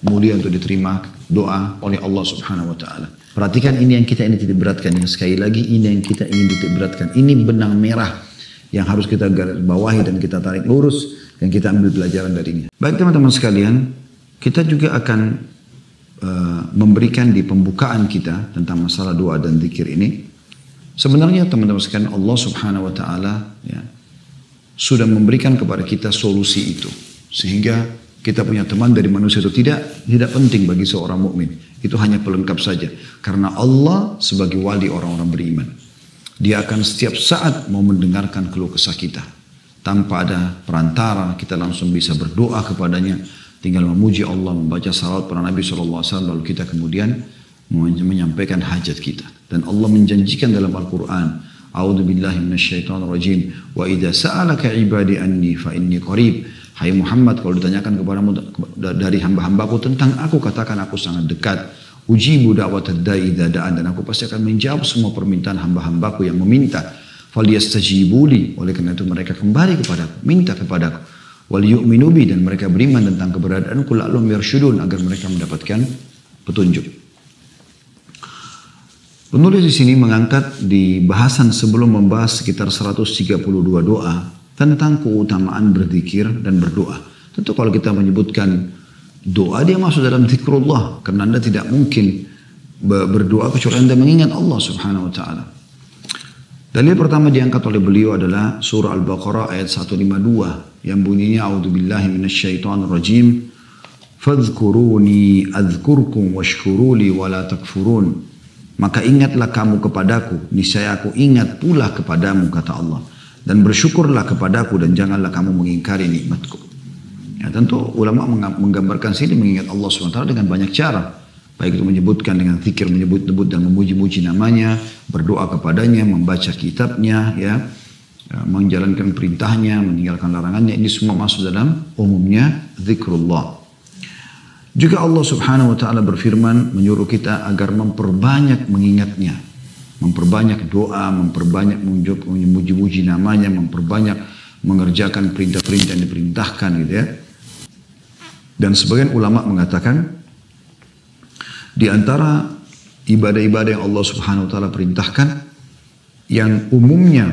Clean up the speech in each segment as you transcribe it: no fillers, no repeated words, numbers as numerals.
mulia untuk diterima doa oleh Allah Subhanahu wa taala. Perhatikan ini yang kita ingin titik beratkan, yang sekali lagi ini yang kita ingin titik beratkan. Ini benang merah yang harus kita garis bawahi dan kita tarik lurus dan kita ambil pelajaran darinya. Baik teman-teman sekalian, kita juga akan memberikan di pembukaan kita tentang masalah doa dan zikir ini. Sebenarnya teman-teman sekalian, Allah Subhanahu wa taala ya, sudah memberikan kepada kita solusi itu, sehingga kita punya teman dari manusia itu tidak penting bagi seorang mukmin. Itu hanya pelengkap saja. Karena Allah sebagai wali orang-orang beriman, Dia akan setiap saat mau mendengarkan keluh kesah kita. Tanpa ada perantara, kita langsung bisa berdoa kepadanya. Tinggal memuji Allah, membaca salawat para Nabi SAW, lalu kita kemudian menyampaikan hajat kita. Dan Allah menjanjikan dalam Al-Quran, A'udzu billahi minasyaitonir rajim, wa idza sa'alaka ibadi anni fa inni qarib. Hai Muhammad, kalau ditanyakan kepadamu dari hamba-hambaku tentang aku, katakan aku sangat dekat. Ujibu da'watad da'i idza da'an, dan aku pasti akan menjawab semua permintaan hamba-hambaku yang meminta. Falyastajibuli, oleh karena itu mereka kembali kepadaku, minta kepadaku. Wal yu'minu bi, dan mereka beriman tentang keberadaanku, la'allahum yarshudun, agar mereka mendapatkan petunjuk. Penulis di sini mengangkat di bahasan sebelum membahas sekitar 132 doa tentang keutamaan berzikir dan berdoa. Tentu kalau kita menyebutkan doa, dia masuk dalam zikrullah, karena Anda tidak mungkin berdoa kecuali Anda mengingat Allah Subhanahu wa taala. Dalil pertama diangkat oleh beliau adalah surah Al-Baqarah ayat 152 yang bunyinya a'udzubillahi minasyaitonir rajim, fadhkuruni adzkurkum washkuruli wala takfurun. Maka ingatlah kamu kepadaku, niscaya aku ingat pula kepadamu, kata Allah. Dan bersyukurlah kepadaku dan janganlah kamu mengingkari nikmatku. Ya, tentu ulama menggambarkan sini mengingat Allah SWT dengan banyak cara. Baik itu menyebutkan dengan zikir, menyebut-nyebut dan memuji-muji namanya, berdoa kepadanya, membaca kitabnya, ya, menjalankan perintahnya, meninggalkan larangannya. Ini semua masuk dalam umumnya zikrullah. Juga Allah Subhanahu wa taala berfirman menyuruh kita agar memperbanyak mengingatnya, memperbanyak doa, memperbanyak memuji-muji namanya, memperbanyak mengerjakan perintah-perintah yang diperintahkan gitu ya. Dan sebagian ulama mengatakan di antara ibadah-ibadah yang Allah Subhanahu wa taala perintahkan yang umumnya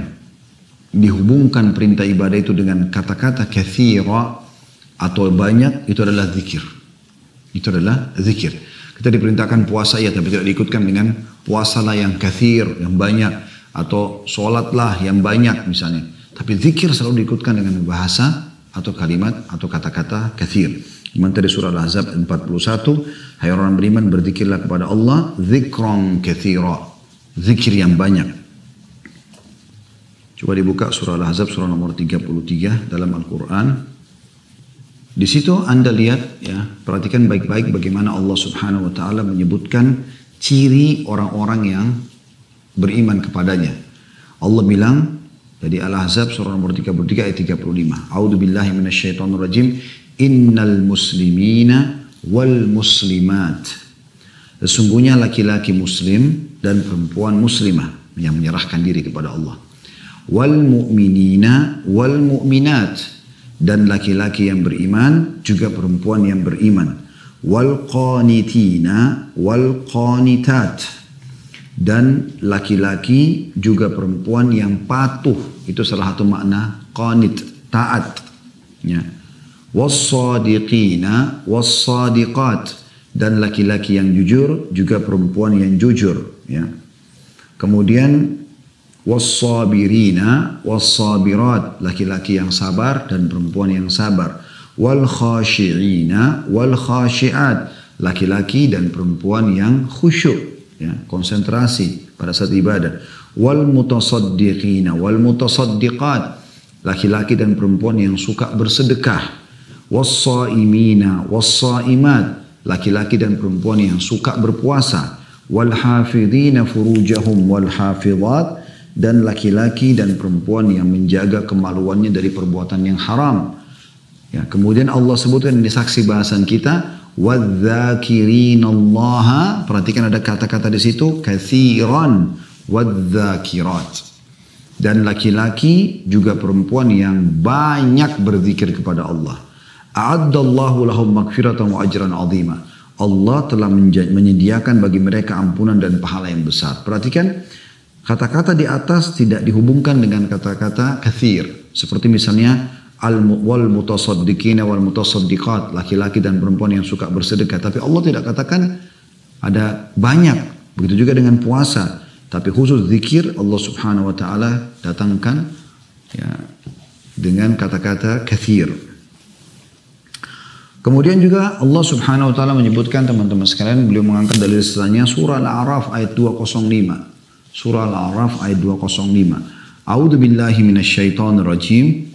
dihubungkan perintah ibadah itu dengan kata-kata katsira atau banyak, itu adalah zikir. Itu adalah zikir. Kita diperintahkan puasa ya, tapi tidak diikutkan dengan puasalah yang kathir, yang banyak, atau sholatlah yang banyak misalnya. Tapi zikir selalu diikutkan dengan bahasa atau kalimat atau kata-kata kathir. Iman tadi surah Al-Ahzab 41, hai orang beriman berzikirlah kepada Allah zikran kathira, zikir yang banyak. Coba dibuka surah Al-Ahzab surah nomor 33 dalam Al-Quran. Di situ Anda lihat ya, perhatikan baik-baik bagaimana Allah Subhanahu wa taala menyebutkan ciri orang-orang yang beriman kepadanya. Allah bilang dari Al-Ahzab surah nomor 33 ayat 35. A'udzubillahi minasyaitonir rajim. Innal muslimina wal muslimat. Sesungguhnya laki-laki muslim dan perempuan muslimah yang menyerahkan diri kepada Allah. Wal mu'minina wal mu'minat. Dan laki-laki yang beriman juga perempuan yang beriman. Wal qanitina wal qanitat. Dan laki-laki juga perempuan yang patuh. Itu salah satu makna qanit, taat. Ya. Was sadiqina was sadiqat. Dan laki-laki yang jujur juga perempuan yang jujur. Ya. Kemudian was-sabirina was-sabirat, laki-laki yang sabar dan perempuan yang sabar. Wal khashi'ina wal khashi'at, laki-laki dan perempuan yang khusyuk, ya, konsentrasi pada saat ibadah. Wal mutasaddiqina wal mutasaddiqat, laki-laki dan perempuan yang suka bersedekah. Was-saimina was-saimat, laki-laki dan perempuan yang suka berpuasa. Wal hafidhina furujahum wal hafidhat, dan laki-laki dan perempuan yang menjaga kemaluannya dari perbuatan yang haram. Ya, kemudian Allah sebutkan di saksi bahasan kita, wadzakirinallaha, perhatikan ada kata-kata di situ, katsiran, wadzakirat. Dan laki-laki juga perempuan yang banyak berzikir kepada Allah. A'addallahu lahum maghfiratan wa ajran 'azima. Allah telah menyediakan bagi mereka ampunan dan pahala yang besar. Perhatikan, kata-kata di atas tidak dihubungkan dengan kata-kata kathir. Seperti misalnya wal mutasaddiqina wal mutasaddiqat, laki-laki dan perempuan yang suka bersedekah. Tapi Allah tidak katakan ada banyak. Begitu juga dengan puasa. Tapi khusus zikir Allah subhanahu wa ta'ala datangkan ya, dengan kata-kata kathir. Kemudian juga Allah subhanahu wa ta'ala menyebutkan, teman-teman sekalian, beliau mengangkat dalil setelahnya surah Al-A'raf ayat 205. Surah Al-A'raf ayat 205. A'udzu billahi minasyaitonir rajim.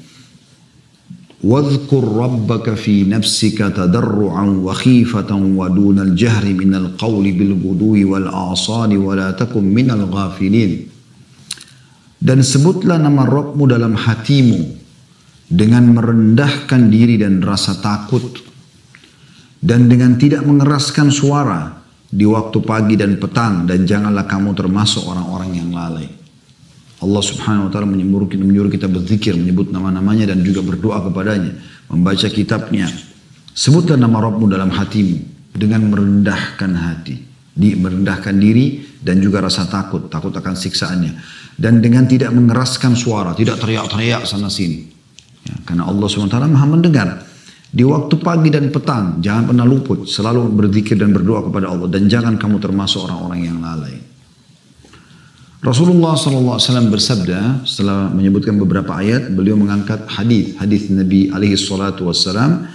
Wadhkur rabbaka fi nafsika tadarruan wa khifatan wa dunal jahri minal qawli bil ghudwi wal a'sali wa la takum minal ghafilin. Dan sebutlah nama Rabbmu dalam hatimu dengan merendahkan diri dan rasa takut, dan dengan tidak mengeraskan suara di waktu pagi dan petang, dan janganlah kamu termasuk orang-orang yang lalai. Allah subhanahu wa ta'ala menyuruh kita berzikir, menyebut nama-namanya dan juga berdoa kepadanya, membaca kitabnya. Sebutlah nama Rabbmu dalam hatimu dengan merendahkan hati, merendahkan diri dan juga rasa takut akan siksaannya, dan dengan tidak mengeraskan suara, tidak teriak-teriak sana sini ya, karena Allah subhanahu wa ta'ala maha mendengar. Di waktu pagi dan petang, jangan pernah luput, selalu berzikir dan berdoa kepada Allah, dan jangan kamu termasuk orang-orang yang lalai. Rasulullah SAW bersabda, setelah menyebutkan beberapa ayat, beliau mengangkat hadis Nabi alaihi salatu wassalam,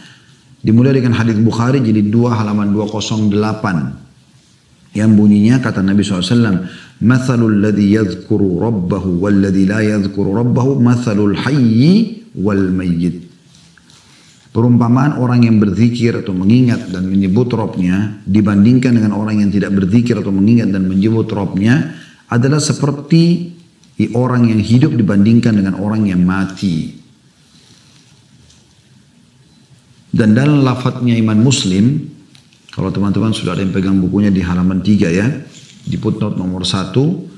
dimulai dengan hadis Bukhari, jadi 2 halaman 208, yang bunyinya kata Nabi SAW, "Mathalul ladzi yadhkuru rabbahu wal ladzi la yadhkuru rabbahu mathalul hayyi wal mayyit." Perumpamaan orang yang berzikir atau mengingat dan menyebut Rabbnya dibandingkan dengan orang yang tidak berzikir atau mengingat dan menyebut Rabbnya adalah seperti orang yang hidup dibandingkan dengan orang yang mati. Dan dalam lafadznya Imam Muslim, kalau teman-teman sudah ada yang pegang bukunya di halaman 3 ya, di footnote nomor 1,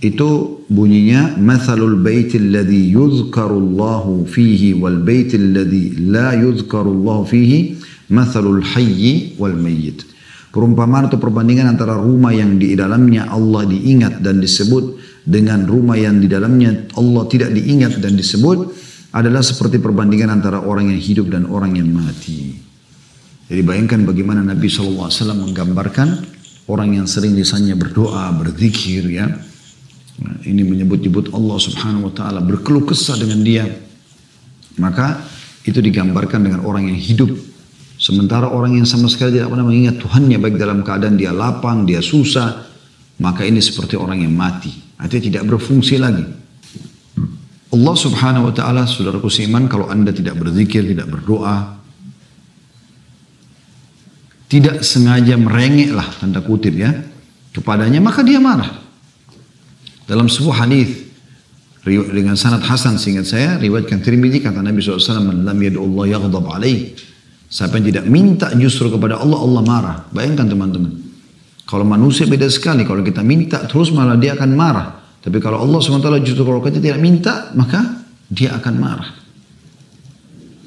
itu bunyinya mathalul baitil ladzi yuzkarullahu fihi wal baitil ladzi la yuzkarullahu fihi mathalul hayyi wal mayyit. Perumpamaan atau perbandingan antara rumah yang di dalamnya Allah diingat dan disebut dengan rumah yang di dalamnya Allah tidak diingat dan disebut adalah seperti perbandingan antara orang yang hidup dan orang yang mati. Jadi bayangkan bagaimana Nabi SAW menggambarkan orang yang sering lisannya berdoa, berzikir ya. Nah, ini menyebut-nyebut Allah subhanahu wa ta'ala, berkeluh kesah dengan dia. Maka itu digambarkan dengan orang yang hidup. Sementara orang yang sama sekali tidak pernah mengingat Tuhannya, baik dalam keadaan dia lapang, dia susah, maka ini seperti orang yang mati. Artinya tidak berfungsi lagi. Allah subhanahu wa ta'ala, saudaraku seiman, kalau anda tidak berzikir, tidak berdoa, tidak sengaja merengek lah, tanda kutip ya, kepadanya, maka dia marah. Dalam sebuah hadis dengan sanad hasan, seingat saya, riwayatkan Tirmidzi, kata Nabi SAW, "Man lam yad'u Allah yaghdab alaih." Siapa yang tidak minta justru kepada Allah, Allah marah. Bayangkan teman-teman. Kalau manusia beda sekali, kalau kita minta terus malah dia akan marah. Tapi kalau Allah SWT justru kalau kita tidak minta, maka dia akan marah.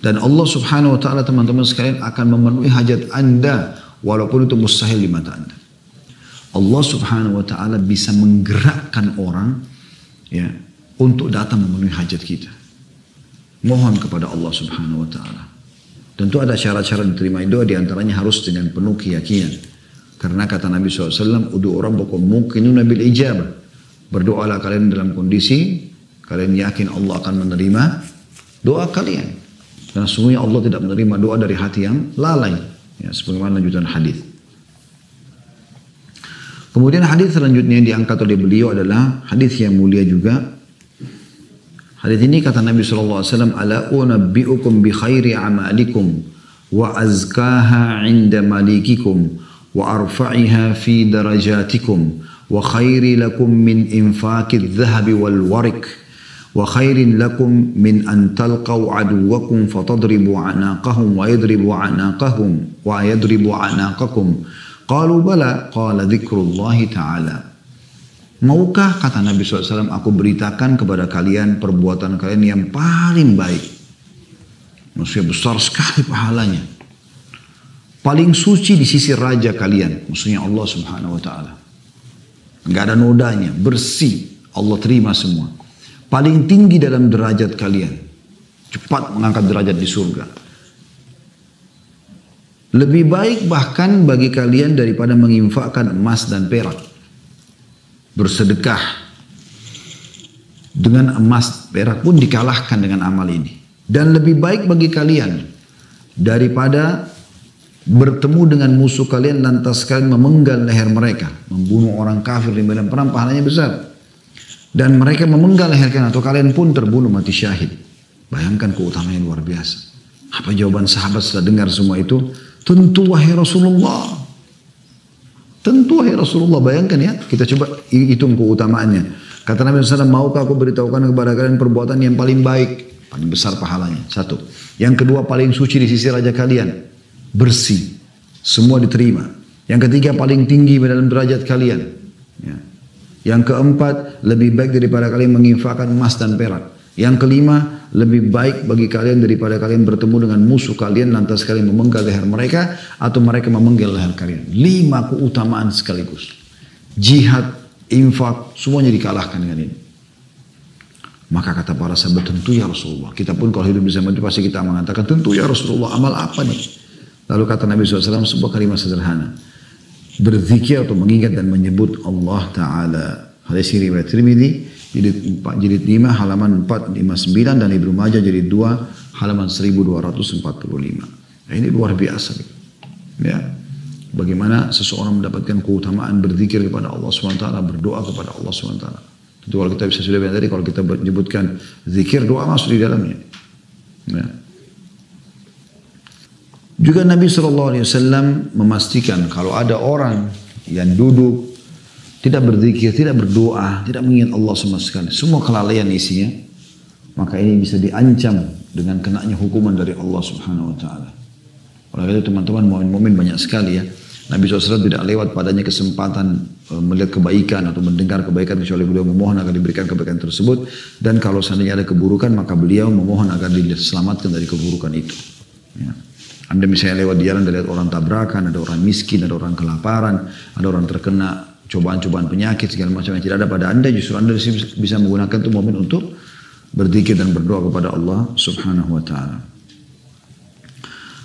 Dan Allah subhanahu wa ta'ala, teman-teman sekalian, akan memenuhi hajat anda, walaupun itu mustahil di mata anda. Allah subhanahu wa ta'ala bisa menggerakkan orang ya, untuk datang memenuhi hajat kita. Mohon kepada Allah subhanahu wa ta'ala. Tentu ada cara-cara diterima doa, diantaranya harus dengan penuh keyakinan. Karena kata Nabi SAW, "Udu'u rabbakum muqinuna bil ijabah." Berdoalah kalian dalam kondisi kalian yakin Allah akan menerima doa kalian. Karena sesungguhnya Allah tidak menerima doa dari hati yang lalai. Ya, sebagaimana lanjutan hadis. Kemudian hadis selanjutnya yang diangkat oleh beliau adalah hadis yang mulia juga. Hadis ini kata Nabi SAW, "Ala unabbi'ukum bi khairi amalikum wa azkaha 'inda malikikum wa arfa'iha fi darajatikum wa khairi lakum min infaqidh dhahabi wal warik wa khairin lakum min an talqaw aduwakum fatadribu anaqahum wa yadribu anaqahum wa yadribu anaqakum." Qalu bala, qala dzikrullahi ta'ala. Maukah, kata Nabi SAW, aku beritakan kepada kalian perbuatan kalian yang paling baik. Maksudnya besar sekali pahalanya. Paling suci di sisi raja kalian. Maksudnya Allah subhanahu wa ta'ala. Enggak ada nodanya, bersih. Allah terima semua. Paling tinggi dalam derajat kalian. Cepat mengangkat derajat di surga. Lebih baik bahkan bagi kalian daripada menginfakkan emas dan perak. Bersedekah dengan emas perak pun dikalahkan dengan amal ini. Dan lebih baik bagi kalian daripada bertemu dengan musuh kalian lantas kalian memenggal leher mereka. Membunuh orang kafir di medan perang pahalanya besar. Dan mereka memenggal leher kalian atau kalian pun terbunuh mati syahid. Bayangkan keutamaan yang luar biasa. Apa jawaban sahabat setelah dengar semua itu? Tentu wahai Rasulullah. Tentu wahai Rasulullah. Bayangkan ya, kita coba hitung keutamaannya. Kata Nabi SAW, maukah aku beritahukan kepada kalian perbuatan yang paling baik? Paling besar pahalanya. Satu. Yang kedua, paling suci di sisi raja kalian. Bersih. Semua diterima. Yang ketiga, paling tinggi dalam derajat kalian. Ya. Yang keempat, lebih baik daripada kalian menginfakkan emas dan perak. Yang kelima, lebih baik bagi kalian daripada kalian bertemu dengan musuh kalian lantas kalian memenggal leher mereka atau mereka memenggal leher kalian. 5 keutamaan sekaligus. Jihad, infak, semuanya dikalahkan dengan ini. Maka kata para sahabat, tentu ya Rasulullah. Kita pun kalau hidup bersama itu pasti kita mengatakan, tentu ya Rasulullah, amal apa nih? Lalu kata Nabi SAW sebuah kalimat sederhana. Berzikir atau mengingat dan menyebut Allah Ta'ala. Hadis riwayat Tirmidzi jilid 5 halaman 459 dan Ibnu Majah jilid 2 halaman 1245. Nah, ini luar biasa. Ya. Bagaimana seseorang mendapatkan keutamaan berzikir kepada Allah SWT, berdoa kepada Allah SWT. Itu kalau kita bisa sudah bilang tadi, kalau kita menyebutkan zikir, doa masuk di dalamnya. Ya. Juga Nabi SAW memastikan kalau ada orang yang duduk tidak berzikir, tidak berdoa, tidak mengingat Allah sama sekali, semua kelalaian isinya, maka ini bisa diancam dengan kenanya hukuman dari Allah Subhanahu Wa Taala. Oleh itu teman-teman, mukmin banyak sekali ya. Nabi SAW tidak lewat padanya kesempatan melihat kebaikan atau mendengar kebaikan kecuali beliau memohon agar diberikan kebaikan tersebut. Dan kalau seandainya ada keburukan maka beliau memohon agar diselamatkan dari keburukan itu. Ya. Anda misalnya lewat di jalan, lihat orang tabrakan, ada orang miskin, ada orang kelaparan, ada orang terkena cobaan-cobaan penyakit segala macam yang tidak ada pada Anda, justru Anda bisa menggunakan itu momen untuk berzikir dan berdoa kepada Allah Subhanahu Wa Taala.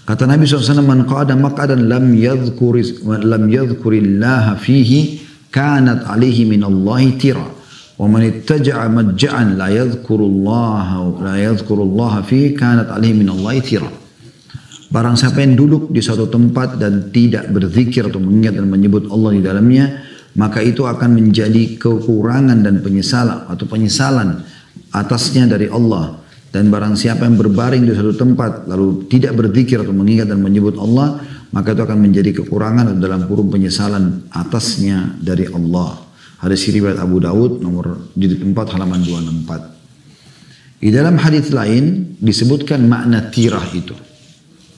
Kata Nabi SAW, man qa'ada maq'adan lam yadhkurillaha fihi kanat alaihi min Allahi tira wa man ittaja'a majja'an la yadhkurullaha fihi kanat alaihi min Allahi tira. Barang siapa yang duduk di suatu tempat dan tidak berzikir atau mengingat dan menyebut Allah di dalamnya, maka itu akan menjadi kekurangan dan penyesalan atasnya dari Allah. Dan barang siapa yang berbaring di suatu tempat lalu tidak berzikir atau mengingat dan menyebut Allah, maka itu akan menjadi kekurangan atau dalam kurung penyesalan atasnya dari Allah. Hadis riwayat Abu Daud nomor jilid 4 halaman 264. Di dalam hadis lain disebutkan makna tirah itu,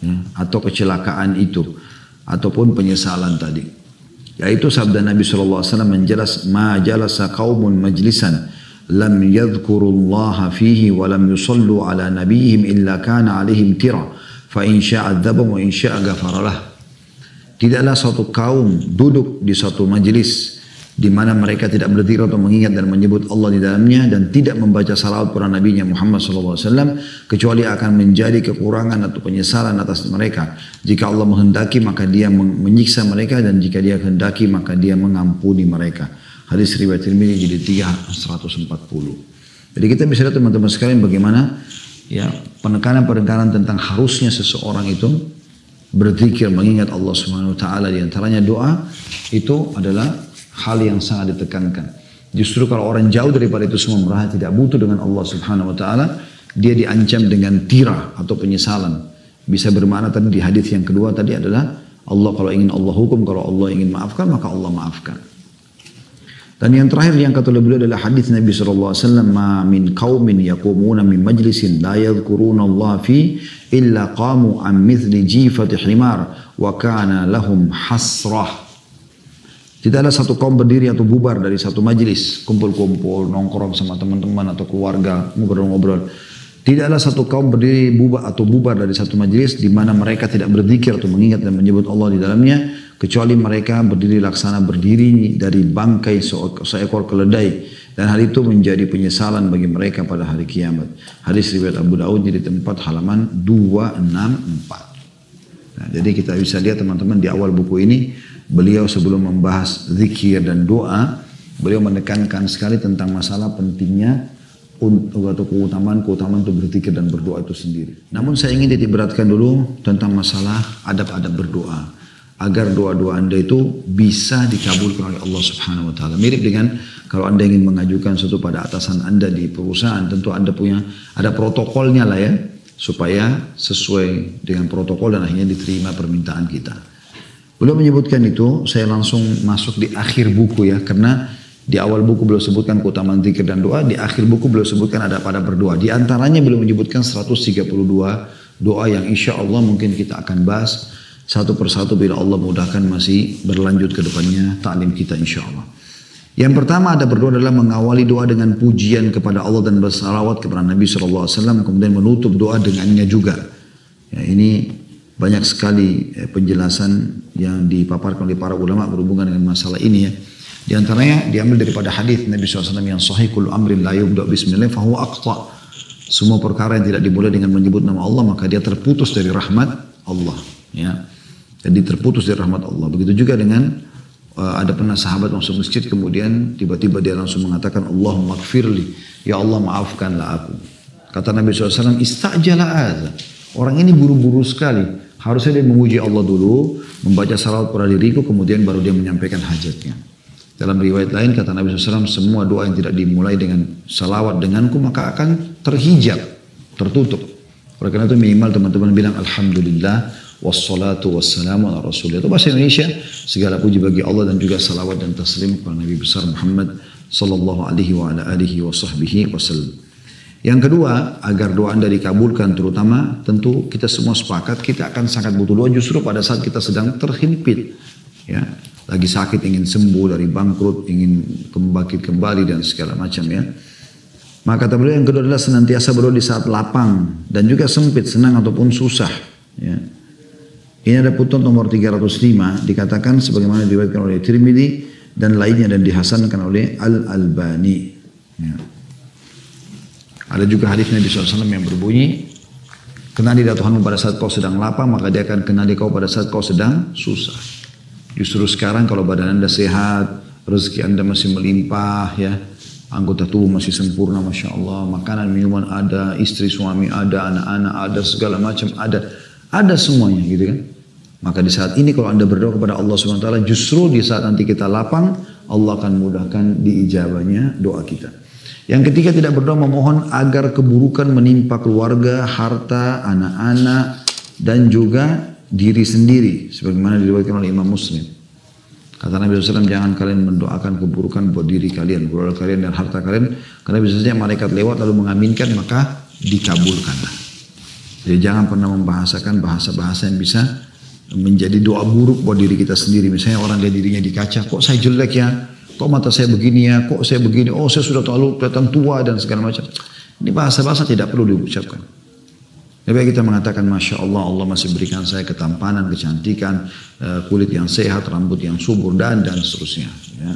ya, atau kecelakaan itu ataupun penyesalan tadi. Yaitu sabda Nabi SAW menjelas, ma jalasa qaumun majlisan lam yadhkurullaha fihi wa lam yusallu ala nabiyihim illa kana alaihim tira fa in syaa adzabahum wa in syaa ghafaralah. Tidaklah suatu kaum duduk di suatu majelis di mana mereka tidak berzikir atau mengingat dan menyebut Allah di dalamnya dan tidak membaca salawat kepada Nabi Muhammad SAW kecuali akan menjadi kekurangan atau penyesalan atas mereka. Jika Allah menghendaki maka dia menyiksa mereka, dan jika dia kehendaki maka dia mengampuni mereka. Hadis riwayat Tirmidzi jilid 3 140. Jadi kita bisa lihat teman-teman sekalian bagaimana ya penekanan tentang harusnya seseorang itu berzikir, mengingat Allah Subhanahu wa taala, di antaranya doa itu adalah hal yang sangat ditekankan. Justru kalau orang jauh daripada itu semua, merasa tidak butuh dengan Allah Subhanahu wa taala, dia diancam dengan tirah atau penyesalan. Bisa bermakna tadi di hadis yang kedua tadi adalah Allah kalau ingin Allah hukum, kalau Allah ingin maafkan maka Allah maafkan. Dan yang terakhir yang kata beliau adalah hadis Nabi SAW, ma min qaumin yaqumuna min majlisin la yadhkuruna Allah fi illa qamu an mithli jifati himar wa kana lahum hasrah. Tidaklah satu kaum berdiri atau bubar dari satu majlis, kumpul-kumpul, nongkrong sama teman-teman atau keluarga, ngobrol-ngobrol, Tidaklah satu kaum berdiri bubar dari satu majelis di mana mereka tidak berzikir atau mengingat dan menyebut Allah di dalamnya, kecuali mereka berdiri laksana berdiri dari bangkai seekor keledai, dan hal itu menjadi penyesalan bagi mereka pada hari kiamat. Hadis riwayat Abu Daud di tempat halaman 264. Nah, jadi kita bisa lihat teman-teman di awal buku ini, beliau sebelum membahas zikir dan doa, beliau menekankan sekali tentang masalah pentingnya atau keutamaan untuk berzikir dan berdoa itu sendiri. Namun saya ingin titik beratkan dulu tentang masalah adab-adab berdoa, agar doa-doa Anda itu bisa dikabulkan oleh Allah Subhanahu wa taala. Mirip dengan kalau Anda ingin mengajukan sesuatu pada atasan Anda di perusahaan, tentu Anda ada protokolnya lah ya, supaya sesuai dengan protokol dan akhirnya diterima permintaan kita. Beliau menyebutkan itu, saya langsung masuk di akhir buku ya, karena di awal buku beliau sebutkan keutamaan zikir dan doa, di akhir buku beliau sebutkan ada pada berdoa. Di antaranya beliau menyebutkan 132 doa yang insya Allah mungkin kita akan bahas satu persatu bila Allah mudahkan masih berlanjut ke depannya ta'lim kita insya Allah. Yang pertama ada berdoa adalah mengawali doa dengan pujian kepada Allah dan bersalawat kepada Nabi SAW, kemudian menutup doa dengannya juga. Ya, ini banyak sekali penjelasan yang dipaparkan oleh para ulama berhubungan dengan masalah ini ya. Di antaranya diambil daripada hadis Nabi SAW yang sahih, kullu amrin la yubda bismillah fahuwa aqta. Semua perkara yang tidak dimulai dengan menyebut nama Allah maka dia terputus dari rahmat Allah. Ya. Jadi terputus dari rahmat Allah. Begitu juga dengan ada pernah sahabat masuk masjid kemudian tiba-tiba dia langsung mengatakan Allahumma gfirli, ya Allah maafkanlah aku. Kata Nabi SAW, istajala adza. Orang ini buru-buru sekali. Harusnya dia memuji Allah dulu, membaca salawat pada diriku, kemudian baru dia menyampaikan hajatnya. Dalam riwayat lain kata Nabi SAW, semua doa yang tidak dimulai dengan salawat denganku maka akan terhijab, tertutup. Oleh karena itu minimal teman-teman bilang Alhamdulillah wassalatu wassalamu ala rasulillah. Itu bahasa Indonesia, segala puji bagi Allah dan juga salawat dan taslim kepada Nabi besar Muhammad sallallahu alaihi wa ala alihi wa sahbihi wasallam. Yang kedua, agar doa Anda dikabulkan terutama, tentu kita semua sepakat kita akan sangat butuh doa justru pada saat kita sedang terhimpit. Ya. Lagi sakit, ingin sembuh dari bangkrut, ingin bangkit kembali dan segala macam ya. Maka kata beliau yang kedua adalah senantiasa berdoa di saat lapang dan juga sempit, senang ataupun susah. Ya. Ini ada putun nomor 305 dikatakan sebagaimana diriwayatkan oleh Tirmidzi dan lainnya dan dihasankan oleh Al-Albani. Ya. Ada juga hadis Nabi SAW yang berbunyi, kenalilah Tuhanmu pada saat kau sedang lapang maka dia akan kenali kau pada saat kau sedang susah. Justru sekarang kalau badan Anda sehat, rezeki Anda masih melimpah ya, anggota tubuh masih sempurna Masya Allah, makanan minuman ada, istri suami ada, anak-anak ada, segala macam ada semuanya gitu kan. Maka di saat ini kalau Anda berdoa kepada Allah SWT, justru di saat nanti kita lapang, Allah akan mudahkan diijabahnya doa kita. Yang ketiga tidak berdoa memohon agar keburukan menimpa keluarga, harta, anak-anak dan juga diri sendiri sebagaimana diriwayatkan oleh Imam Muslim. Kata Nabi SAW, jangan kalian mendoakan keburukan buat diri kalian, keluarga kalian dan harta kalian, karena bisa saja malaikat lewat lalu mengaminkan maka dikabulkanlah. Jadi jangan pernah membahasakan bahasa-bahasa yang bisa menjadi doa buruk buat diri kita sendiri. Misalnya orang lihat dirinya di kaca, kok saya jelek ya, kok mata saya begini ya, kok saya begini, oh saya sudah terlalu kelihatan tua dan segala macam. Ini bahasa-bahasa tidak perlu diucapkan. Lebih baik kita mengatakan Masya Allah, Allah masih berikan saya ketampanan, kecantikan, kulit yang sehat, rambut yang subur dan seterusnya. Ya.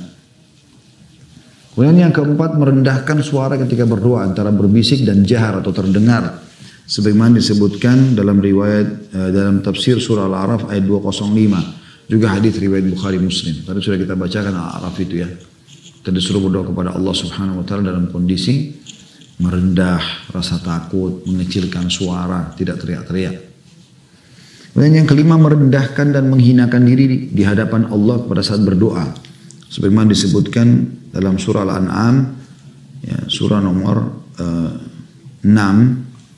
Kemudian yang keempat merendahkan suara ketika berdoa antara berbisik dan jahar atau terdengar. Sebagaimana disebutkan dalam riwayat dalam tafsir surah Al-A'raf ayat 205. Juga hadis riwayat Bukhari Muslim. Tadi sudah kita bacakan Al-A'raf itu ya. Kita disuruh berdoa kepada Allah Subhanahu wa taala dalam kondisi merendah, rasa takut, mengecilkan suara, tidak teriak-teriak. Kemudian yang kelima merendahkan dan menghinakan diri di hadapan Allah pada saat berdoa. Sebagaimana disebutkan dalam surah Al-An'am, ya, surah nomor 6,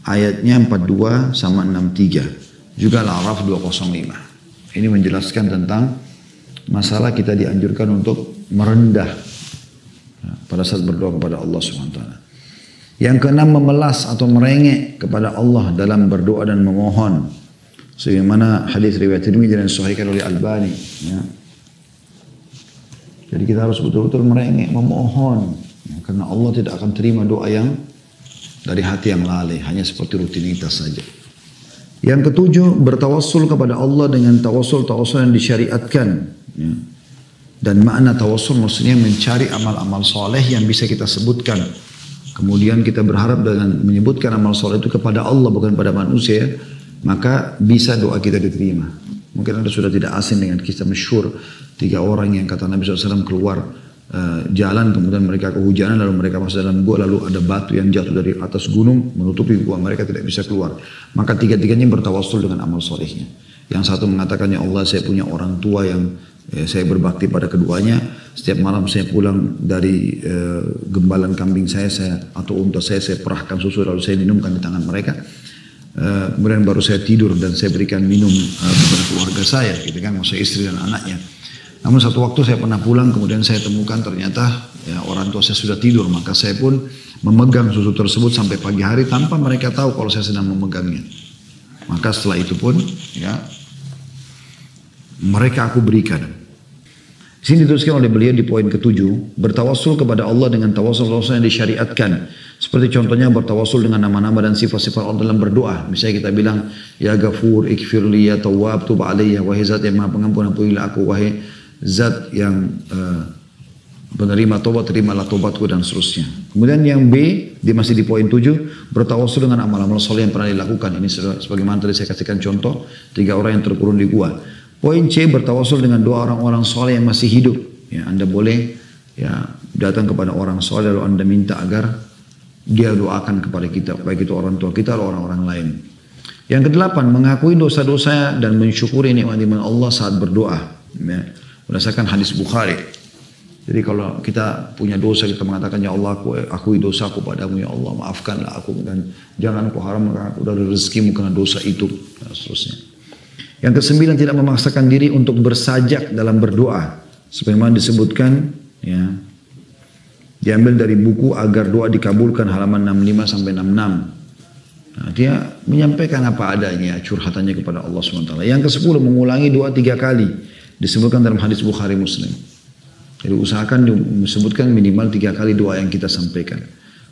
ayatnya 42 sama 63. Juga Al-A'raf 205. Ini menjelaskan tentang masalah kita dianjurkan untuk merendah ya, pada saat berdoa kepada Allah SWT. Yang keenam memelas atau merengek kepada Allah dalam berdoa dan memohon. Sebagaimana hadis riwayat Tirmidzi dan disahihkan oleh Albani. Ya. Jadi kita harus betul-betul merengek, memohon. Ya, karena Allah tidak akan terima doa yang dari hati yang lalai, hanya seperti rutinitas saja. Yang ketujuh, bertawassul kepada Allah dengan tawassul yang disyariatkan. Ya. Dan makna tawassul maksudnya mencari amal-amal soleh yang bisa kita sebutkan. Kemudian kita berharap dengan menyebutkan amal soleh itu kepada Allah bukan pada manusia, maka bisa doa kita diterima. Mungkin Anda sudah tidak asing dengan kisah masyhur 3 orang yang kata Nabi SAW keluar jalan, kemudian mereka kehujanan, lalu mereka masuk dalam gua, lalu ada batu yang jatuh dari atas gunung menutupi gua, mereka tidak bisa keluar. Maka tiga-tiganya bertawassul dengan amal solehnya. Yang satu mengatakan, ya Allah, saya punya orang tua yang saya berbakti pada keduanya. Setiap malam saya pulang dari gembalan kambing saya atau unta saya perahkan susu lalu saya minumkan di tangan mereka. Kemudian baru saya tidur dan saya berikan minum kepada keluarga saya, gitu kan, maksudnya istri dan anaknya. Namun satu waktu saya pernah pulang, kemudian saya temukan ternyata ya, orang tua saya sudah tidur, maka saya pun memegang susu tersebut sampai pagi hari tanpa mereka tahu kalau saya sedang memegangnya. Maka setelah itu pun ya mereka aku berikan. Di sini dituliskan oleh beliau di poin ke-7, bertawassul kepada Allah dengan tawassul yang disyariatkan. Seperti contohnya bertawassul dengan nama-nama dan sifat-sifat Allah dalam berdoa. Misalnya kita bilang, ya Ghafur, ikfirli, ya Tawwab, tub alaiya, wahai zat yang maha pengampun, ampunilah aku, wahai zat yang penerima tobat, terimalah tobatku, dan seterusnya. Kemudian yang B, dia masih di poin 7, bertawassul dengan amal-amal soleh yang pernah dilakukan. Ini sebagaimana tadi saya kasihkan contoh, 3 orang yang terkurung di gua. Poin C, bertawassul dengan doa orang-orang soleh yang masih hidup. Ya, Anda boleh ya datang kepada orang soleh lalu Anda minta agar dia doakan kepada kita, baik itu orang tua kita atau orang-orang lain. Yang kedelapan, mengakui dosa-dosa dan mensyukuri nikmat-nikmat Allah saat berdoa. Ya, berdasarkan hadis Bukhari. Jadi kalau kita punya dosa, kita mengatakan, ya Allah, aku akui dosaku padamu, ya Allah, maafkanlah aku, dan jangan kau haramkan aku dari rezekimu karena dosa itu, dan seterusnya. Yang ke-9, tidak memaksakan diri untuk bersajak dalam berdoa. Sebagaimana disebutkan, ya, diambil dari buku Agar Doa Dikabulkan halaman 65 sampai 66. Nah, dia menyampaikan apa adanya, curhatannya kepada Allah SWT. Yang ke-10, mengulangi doa 3 kali. Disebutkan dalam hadis Bukhari Muslim. Jadi usahakan disebutkan minimal 3 kali doa yang kita sampaikan.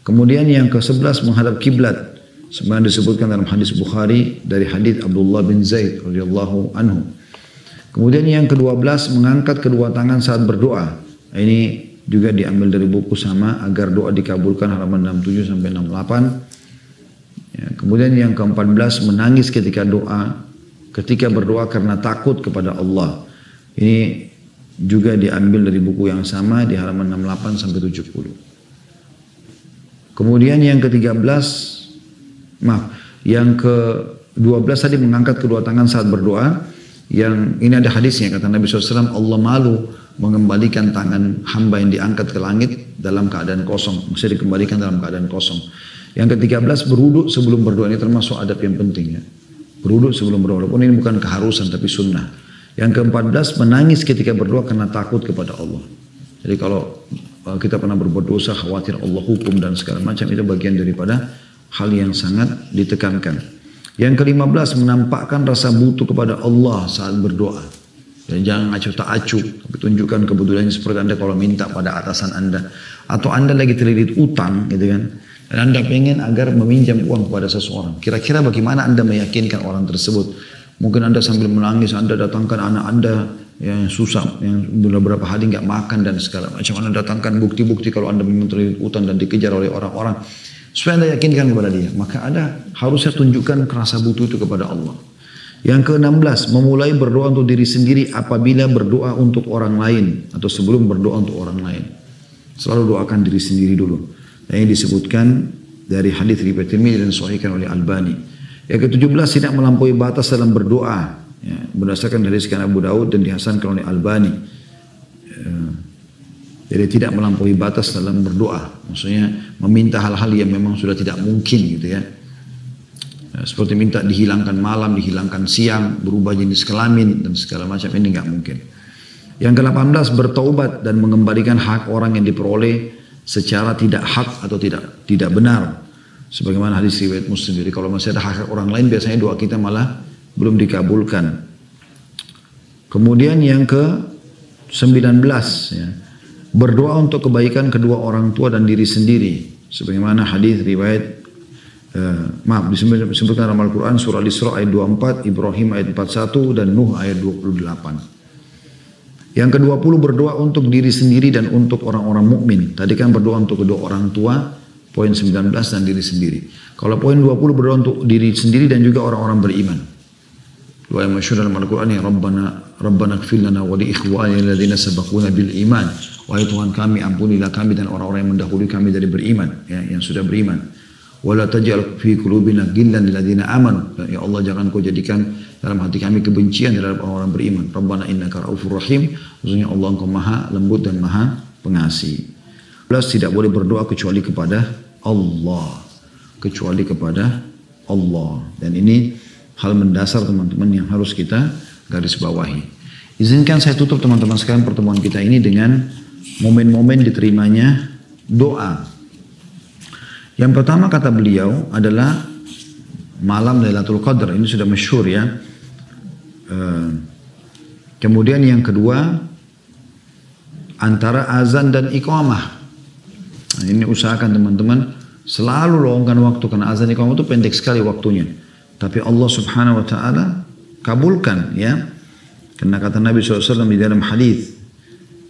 Kemudian yang ke-11, menghadap kiblat. Sebagaimana disebutkan dalam hadis Bukhari dari hadis Abdullah bin Zaid radhiyallahu anhu. Kemudian yang ke-12, mengangkat kedua tangan saat berdoa. Ini juga diambil dari buku sama Agar Doa Dikabulkan halaman 67 sampai 68. Ya, kemudian yang ke-14, menangis ketika berdoa karena takut kepada Allah. Ini juga diambil dari buku yang sama di halaman 68 sampai 70. Kemudian yang ke-13, yang ke-12 tadi mengangkat kedua tangan saat berdoa. Yang ini ada hadisnya, kata Nabi SAW, Allah malu mengembalikan tangan hamba yang diangkat ke langit dalam keadaan kosong. Maksudnya dikembalikan dalam keadaan kosong. Yang ke-13, berwudu sebelum berdoa. Ini termasuk adab yang penting ya. Berwudu sebelum berdoa, walaupun ini bukan keharusan tapi sunnah. Yang ke-14, menangis ketika berdoa karena takut kepada Allah. Jadi kalau kita pernah berbuat dosa, khawatir Allah hukum dan segala macam, itu bagian daripada hal yang sangat ditekankan. Yang ke-15, menampakkan rasa butuh kepada Allah saat berdoa. Dan jangan acuh tak acuh, tapi tunjukkan kebetulannya seperti Anda kalau minta pada atasan Anda. Atau Anda lagi terlilit utang, gitu kan. Dan Anda pengen agar meminjam uang kepada seseorang. Kira-kira bagaimana Anda meyakinkan orang tersebut? Mungkin Anda sambil menangis, Anda datangkan anak Anda yang susah, yang beberapa hari nggak makan dan segala macam. Anda datangkan bukti-bukti kalau Anda memang terlilit utang dan dikejar oleh orang-orang. Supaya Anda yakinkan kepada dia. Maka Anda harusnya tunjukkan rasa butuh itu kepada Allah. Yang ke-16, memulai berdoa untuk diri sendiri apabila berdoa untuk orang lain. Atau sebelum berdoa untuk orang lain. Selalu doakan diri sendiri dulu. Dan ini disebutkan dari hadis riwayat Tirmidzi dan disahihkan oleh Albani. Yang ke-17, tidak melampaui batas dalam berdoa. Ya, berdasarkan hadis Abu Daud dan dihasankan oleh Albani. Jadi tidak melampaui batas dalam berdoa. Maksudnya meminta hal-hal yang memang sudah tidak mungkin gitu ya. Seperti minta dihilangkan malam, dihilangkan siang, berubah jenis kelamin dan segala macam, ini nggak mungkin. Yang ke-18, bertaubat dan mengembalikan hak orang yang diperoleh secara tidak hak atau tidak benar. Sebagaimana hadis riwayat Muslim. Jadi kalau masih ada hak orang lain, biasanya doa kita malah belum dikabulkan. Kemudian yang ke-19 ya. Berdoa untuk kebaikan kedua orang tua dan diri sendiri. Sebagaimana hadis riwayat maaf, disebutkan dalam Al-Quran surah Al-Isra ayat 24, Ibrahim ayat 41, dan Nuh ayat 28. Yang ke-20 berdoa untuk diri sendiri dan untuk orang-orang mukmin. Tadi kan berdoa untuk kedua orang tua, poin 19, dan diri sendiri. Kalau poin 20 berdoa untuk diri sendiri dan juga orang-orang beriman. Doa yang masyhur dalam Al-Quran yang Rabbana ighfir lana wa li ikhwanina alladziina sabaquna bil iman. Wahai Tuhan kami, ampunilah kami dan orang-orang yang mendahului kami dari beriman, ya, yang sudah beriman. Wala taj'al fi qulubina ghillan lil ladzina amanu. Ya Allah, jangan kau jadikan dalam hati kami kebencian terhadap orang-orang beriman. Rabbana innaka raufur rahim. Maksudnya Allah engkau maha lembut dan maha pengasih. Plus tidak boleh berdoa kecuali kepada Allah. Kecuali kepada Allah. Dan ini hal mendasar teman-teman yang harus kita garis bawahi. Izinkan saya tutup teman-teman sekalian pertemuan kita ini dengan momen-momen diterimanya doa. Yang pertama kata beliau adalah malam Lailatul Qadar. Ini sudah masyhur ya. Kemudian yang kedua antara azan dan iqamah. Nah, ini usahakan teman-teman selalu luangkan waktu karena azan iqamah itu pendek sekali waktunya. Tapi Allah Subhanahu wa taala kabulkan ya. Karena kata Nabi SAW di dalam hadis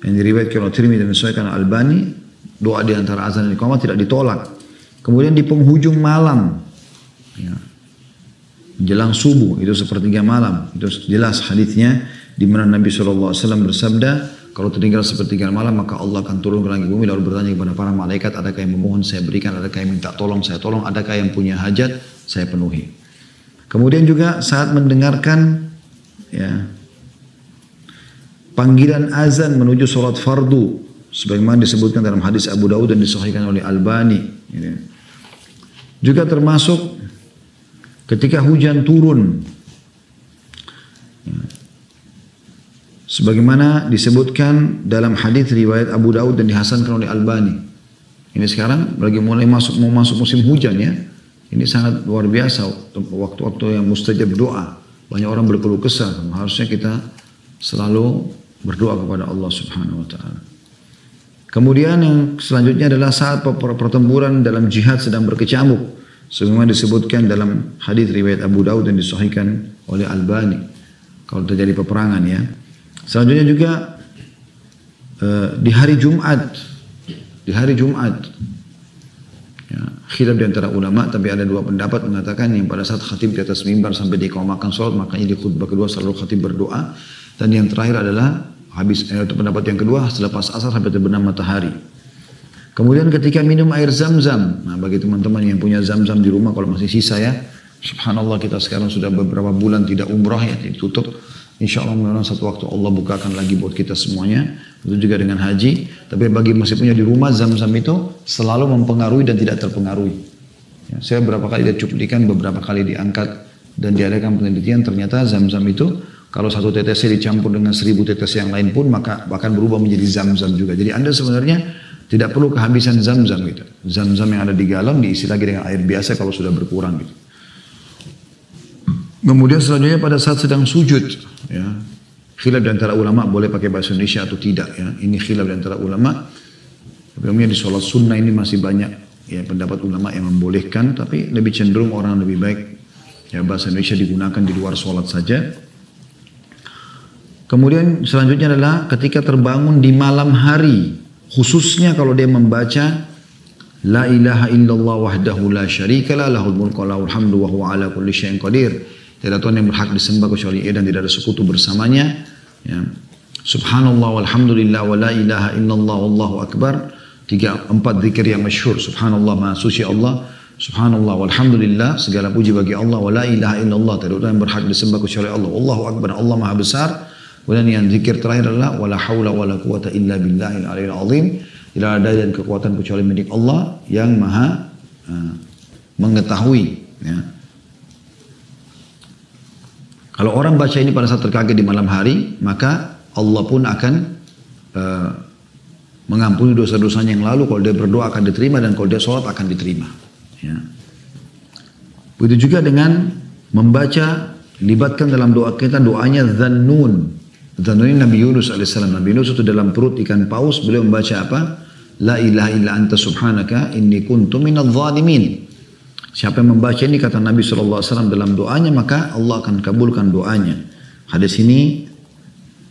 yang diriwayatkan oleh Tirmidzi dan disahihkan Al-Albani, doa di antara azan dan iqamah tidak ditolak. Kemudian di penghujung malam, ya, jelang subuh itu sepertiga malam, itu jelas hadisnya di mana Nabi SAW bersabda, kalau tertinggal sepertiga malam maka Allah akan turun ke langit bumi lalu bertanya kepada para malaikat, adakah yang memohon saya berikan, adakah yang minta tolong saya tolong, adakah yang punya hajat saya penuhi. Kemudian juga saat mendengarkan ya, panggilan azan menuju sholat fardu, sebagaimana disebutkan dalam hadis Abu Daud dan disahihkan oleh Albani. Ya. Juga termasuk ketika hujan turun. Ya. Sebagaimana disebutkan dalam hadis riwayat Abu Daud dan dihasankan oleh Albani. Ini sekarang lagi mau masuk musim hujan ya. Ini sangat luar biasa waktu-waktu yang mustajab doa. Banyak orang berkeluh kesah. Harusnya kita selalu berdoa kepada Allah Subhanahu wa taala. Kemudian yang selanjutnya adalah saat pertempuran dalam jihad sedang berkecamuk. Sebagaimana disebutkan dalam hadis riwayat Abu Daud dan disahihkan oleh Albani. Kalau terjadi peperangan ya. Selanjutnya juga di hari Jumat. Di hari Jumat. Ya, khilaf di antara ulama, tapi ada dua pendapat mengatakan yang pada saat khatib di atas mimbar sampai diqamahkan salat, makanya di khutbah kedua selalu khatib berdoa. Dan yang terakhir adalah itu pendapat yang kedua setelah pas asar sampai terbenam matahari. Kemudian ketika minum air zam-zam. Nah, bagi teman-teman yang punya zam-zam di rumah kalau masih sisa ya. Subhanallah, kita sekarang sudah beberapa bulan tidak umrah ya, ditutup. Insya Allah mudah-mudahan satu waktu Allah bukakan lagi buat kita semuanya. Itu juga dengan haji. Tapi bagi masih punya di rumah, zam-zam itu selalu mempengaruhi dan tidak terpengaruhi. Ya, saya beberapa kali dicuplikan, beberapa kali diangkat dan diadakan penelitian, ternyata zam-zam itu kalau satu tetesnya dicampur dengan 1000 tetes yang lain pun maka bahkan berubah menjadi zam-zam juga. Jadi Anda sebenarnya tidak perlu kehabisan zam-zam gitu. Zam-zam yang ada di galon diisi lagi dengan air biasa kalau sudah berkurang gitu. Kemudian selanjutnya pada saat sedang sujud ya. Khilaf di antara ulama boleh pakai bahasa Indonesia atau tidak ya. Ini khilaf di antara ulama. Sebelumnya di sholat sunnah ini masih banyak ya pendapat ulama yang membolehkan, tapi lebih cenderung orang lebih baik ya bahasa Indonesia digunakan di luar sholat saja. Kemudian selanjutnya adalah ketika terbangun di malam hari, khususnya kalau dia membaca La ilaha illallah wahdahu la syarikalah lahul mulku wa lahul hamdu wa huwa ala kulli syai'in qadir. Tidak Tuhan yang berhak disembah kecuali Ia dan tidak ada sekutu bersamanya. Ya. Subhanallah walhamdulillah wa la ilaha illallah wallahu akbar. 4 zikir yang masyhur. Subhanallah maha suci Allah. Subhanallah walhamdulillah, segala puji bagi Allah. Wa la ilaha illallah, tidak ada yang berhak disembah kecuali Allah. Wallahu akbar, Allah maha besar. Kemudian yang zikir terakhir adalah wala haula wala quwata illa billahil aliyil azim. Tidak ada dan kekuatan kecuali milik Allah yang maha mengetahui. Ya. Kalau orang baca ini pada saat terkaget di malam hari, maka Allah pun akan mengampuni dosa-dosanya yang lalu. Kalau dia berdoa akan diterima, dan kalau dia sholat akan diterima. Ya. Begitu juga dengan membaca, libatkan dalam doa kita doanya Dhannun. Dhannun ini Nabi Yunus AS. Nabi Yunus itu dalam perut ikan paus, beliau membaca apa? La ilaha illa anta subhanaka inni kuntu minadh dhalimin. Siapa yang membaca ini kata Nabi SAW dalam doanya maka Allah akan kabulkan doanya. Hadis ini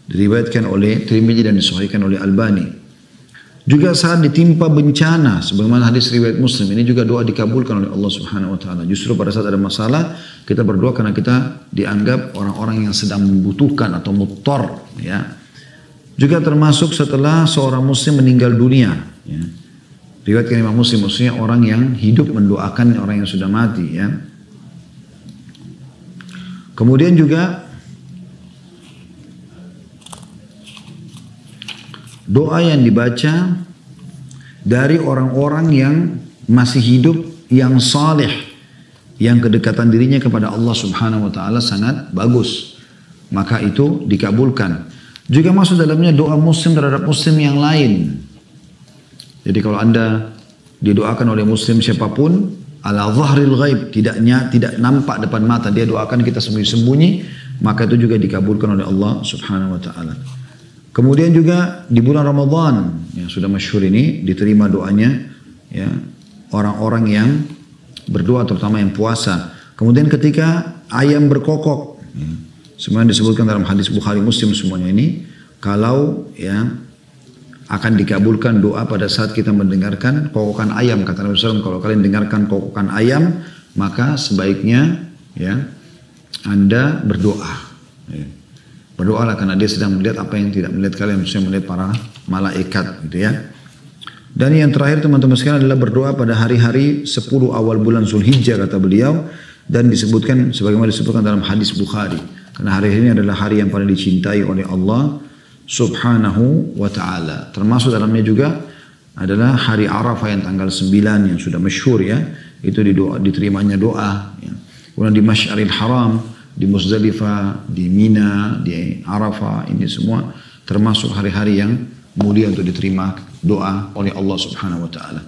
diriwayatkan oleh Tirmidzi dan disahihkan oleh Albani. Juga saat ditimpa bencana, sebagaimana hadis riwayat Muslim, ini juga doa dikabulkan oleh Allah Subhanahu wa taala. Justru pada saat ada masalah, kita berdoa karena kita dianggap orang-orang yang sedang membutuhkan atau muttar, ya. Juga termasuk setelah seorang muslim meninggal dunia, ya. Riwayatkan Imam Muslim, maksudnya orang yang hidup mendoakan orang yang sudah mati, ya. Kemudian juga doa yang dibaca dari orang-orang yang masih hidup, yang saleh, yang kedekatan dirinya kepada Allah Subhanahu wa taala sangat bagus, maka itu dikabulkan. Juga masuk dalamnya doa muslim terhadap muslim yang lain. Jadi kalau Anda didoakan oleh muslim siapapun ala zahril ghaib, tidak nampak depan mata, dia doakan kita sembunyi-sembunyi, maka itu juga dikabulkan oleh Allah Subhanahu wa taala. Kemudian juga di bulan Ramadan yang sudah masyhur ini diterima doanya, ya, orang-orang yang berdoa, terutama yang puasa. Kemudian ketika ayam berkokok, ya, semuanya disebutkan dalam hadis Bukhari Muslim semuanya ini, kalau ya akan dikabulkan doa pada saat kita mendengarkan kokokan ayam. Kata Nabi SAW, kalau kalian dengarkan kokokan ayam, maka sebaiknya ya Anda berdoa. Ya. Berdoalah karena dia sedang melihat apa yang tidak melihat kalian, maksudnya melihat para malaikat, gitu ya. Dan yang terakhir teman-teman sekalian adalah berdoa pada hari-hari 10 awal bulan Zulhijjah kata beliau, dan disebutkan sebagaimana disebutkan dalam hadis Bukhari. Karena hari ini adalah hari yang paling dicintai oleh Allah Subhanahu wa ta'ala. Termasuk dalamnya juga adalah hari Arafah yang tanggal 9 yang sudah masyhur, ya. Itu diterimanya doa, ya. Kemudian di Masy'aril Haram, di Muzdalifah, di Mina, di Arafah, ini semua termasuk hari-hari yang mulia untuk diterima doa oleh Allah Subhanahu wa ta'ala.